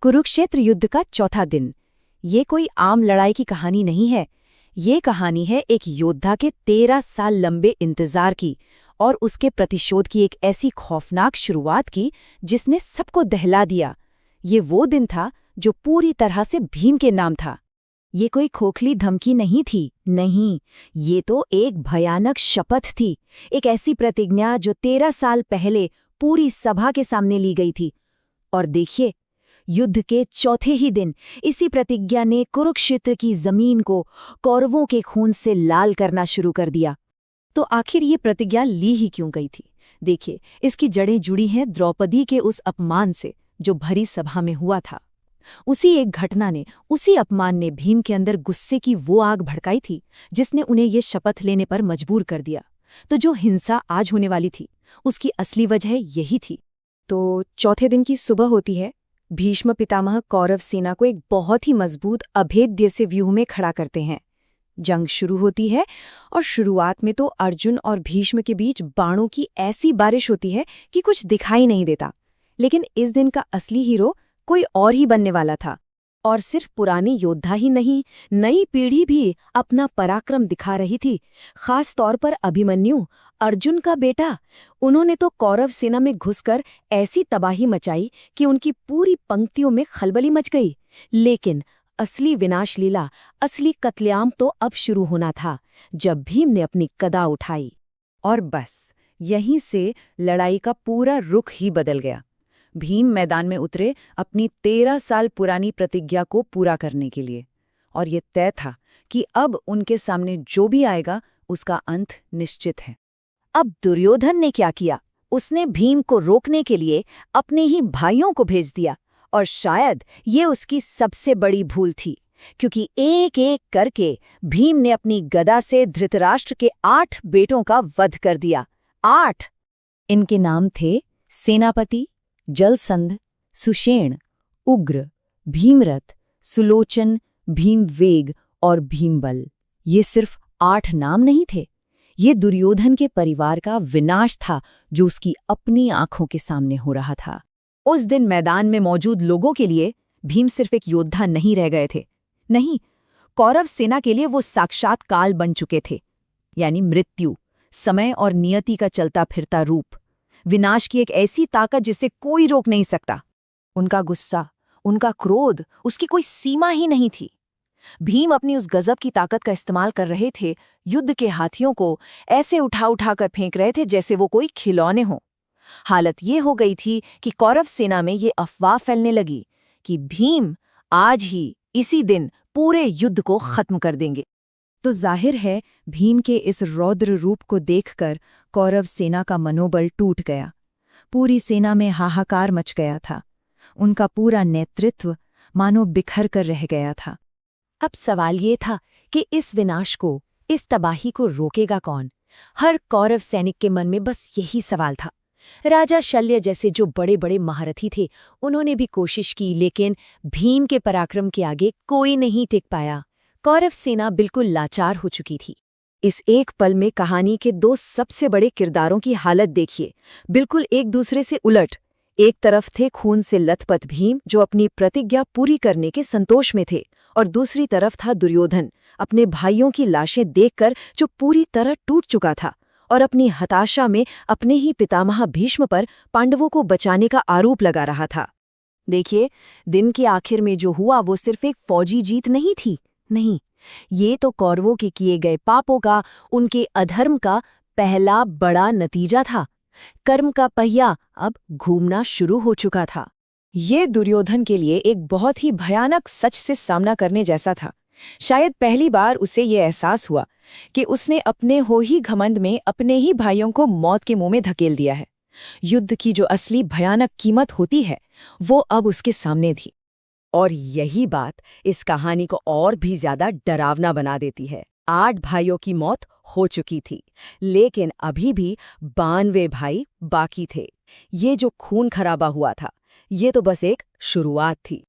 कुरुक्षेत्र युद्ध का चौथा दिन। ये कोई आम लड़ाई की कहानी नहीं है। ये कहानी है एक योद्धा के 13 साल लंबे इंतजार की और उसके प्रतिशोध की एक ऐसी खौफनाक शुरुआत की जिसने सबको दहला दिया। ये वो दिन था जो पूरी तरह से भीम के नाम था। ये कोई खोखली धमकी नहीं थी, नहीं, ये तो एक भयानक शपथ थी, एक ऐसी प्रतिज्ञा जो 13 साल पहले पूरी सभा के सामने ली गई थी। और देखिए, युद्ध के चौथे ही दिन इसी प्रतिज्ञा ने कुरुक्षेत्र की जमीन को कौरवों के खून से लाल करना शुरू कर दिया। तो आखिर ये प्रतिज्ञा ली ही क्यों गई थी? देखिए, इसकी जड़ें जुड़ी हैं द्रौपदी के उस अपमान से जो भरी सभा में हुआ था। उसी एक घटना ने, उसी अपमान ने भीम के अंदर गुस्से की वो आग भड़काई थी जिसने उन्हें ये शपथ लेने पर मजबूर कर दिया। तो जो हिंसा आज होने वाली थी, उसकी असली वजह यही थी। तो चौथे दिन की सुबह होती है। भीष्म पितामह कौरव सेना को एक बहुत ही मजबूत अभेद्य से व्यूह में खड़ा करते हैं। जंग शुरू होती है और शुरुआत में तो अर्जुन और भीष्म के बीच बाणों की ऐसी बारिश होती है कि कुछ दिखाई नहीं देता। लेकिन इस दिन का असली हीरो कोई और ही बनने वाला था। और सिर्फ पुराने योद्धा ही नहीं, नई पीढ़ी भी अपना पराक्रम दिखा रही थी। खास तौर पर अभिमन्यु, अर्जुन का बेटा, उन्होंने तो कौरव सेना में घुसकर ऐसी तबाही मचाई कि उनकी पूरी पंक्तियों में खलबली मच गई। लेकिन असली विनाश लीला, असली कत्लेआम तो अब शुरू होना था, जब भीम ने अपनी गदा उठाई। और बस यहीं से लड़ाई का पूरा रुख ही बदल गया। भीम मैदान में उतरे अपनी 13 साल पुरानी प्रतिज्ञा को पूरा करने के लिए। और ये तय था कि अब उनके सामने जो भी आएगा उसका अंत निश्चित है। अब दुर्योधन ने क्या किया? उसने भीम को रोकने के लिए अपने ही भाइयों को भेज दिया। और शायद ये उसकी सबसे बड़ी भूल थी, क्योंकि एक एक करके भीम ने अपनी गदा से धृतराष्ट्र के 8 बेटों का वध कर दिया। 8! इनके नाम थे सेनापति, जलसंध, सुषेण, उग्र, भीमरथ, सुलोचन, भीमवेग और भीमबल। ये सिर्फ 8 नाम नहीं थे, ये दुर्योधन के परिवार का विनाश था जो उसकी अपनी आंखों के सामने हो रहा था। उस दिन मैदान में मौजूद लोगों के लिए भीम सिर्फ एक योद्धा नहीं रह गए थे। नहीं, कौरव सेना के लिए वो साक्षात काल बन चुके थे, यानी मृत्यु, समय और नियति का चलता फिरता रूप, विनाश की एक ऐसी ताकत जिसे कोई रोक नहीं सकता। उनका गुस्सा, उनका क्रोध, उसकी कोई सीमा ही नहीं थी। भीम अपनी उस गजब की ताकत का इस्तेमाल कर रहे थे, युद्ध के हाथियों को ऐसे उठा उठा कर फेंक रहे थे जैसे वो कोई खिलौने हों। हालत ये हो गई थी कि कौरव सेना में ये अफवाह फैलने लगी कि भीम आज ही, इसी दिन पूरे युद्ध को खत्म कर देंगे। तो जाहिर है, भीम के इस रौद्र रूप को देखकर कौरव सेना का मनोबल टूट गया। पूरी सेना में हाहाकार मच गया था। उनका पूरा नेतृत्व मानो बिखर कर रह गया था। अब सवाल ये था कि इस विनाश को, इस तबाही को रोकेगा कौन? हर कौरव सैनिक के मन में बस यही सवाल था। राजा शल्य जैसे जो बड़े बड़े महारथी थे, उन्होंने भी कोशिश की, लेकिन भीम के पराक्रम के आगे कोई नहीं टिक पाया। कौरव सेना बिल्कुल लाचार हो चुकी थी। इस एक पल में कहानी के 2 सबसे बड़े किरदारों की हालत देखिए, बिल्कुल एक दूसरे से उलट। एक तरफ थे खून से लथपथ भीम, जो अपनी प्रतिज्ञा पूरी करने के संतोष में थे, और दूसरी तरफ था दुर्योधन, अपने भाइयों की लाशें देखकर जो पूरी तरह टूट चुका था और अपनी हताशा में अपने ही पितामह भीष्म पर पांडवों को बचाने का आरोप लगा रहा था। देखिए, दिन के आखिर में जो हुआ वो सिर्फ एक फौजी जीत नहीं थी, नहीं, ये तो कौरवों के किए गए पापों का, उनके अधर्म का पहला बड़ा नतीजा था। कर्म का पहिया अब घूमना शुरू हो चुका था। ये दुर्योधन के लिए एक बहुत ही भयानक सच से सामना करने जैसा था। शायद पहली बार उसे ये एहसास हुआ कि उसने अपने हो ही घमंड में अपने ही भाइयों को मौत के मुंह में धकेल दिया है। युद्ध की जो असली भयानक कीमत होती है, वो अब उसके सामने थी। और यही बात इस कहानी को और भी ज्यादा डरावना बना देती है। 8 भाइयों की मौत हो चुकी थी, लेकिन अभी भी 92 भाई बाकी थे। ये जो खून खराबा हुआ था, ये तो बस एक शुरुआत थी।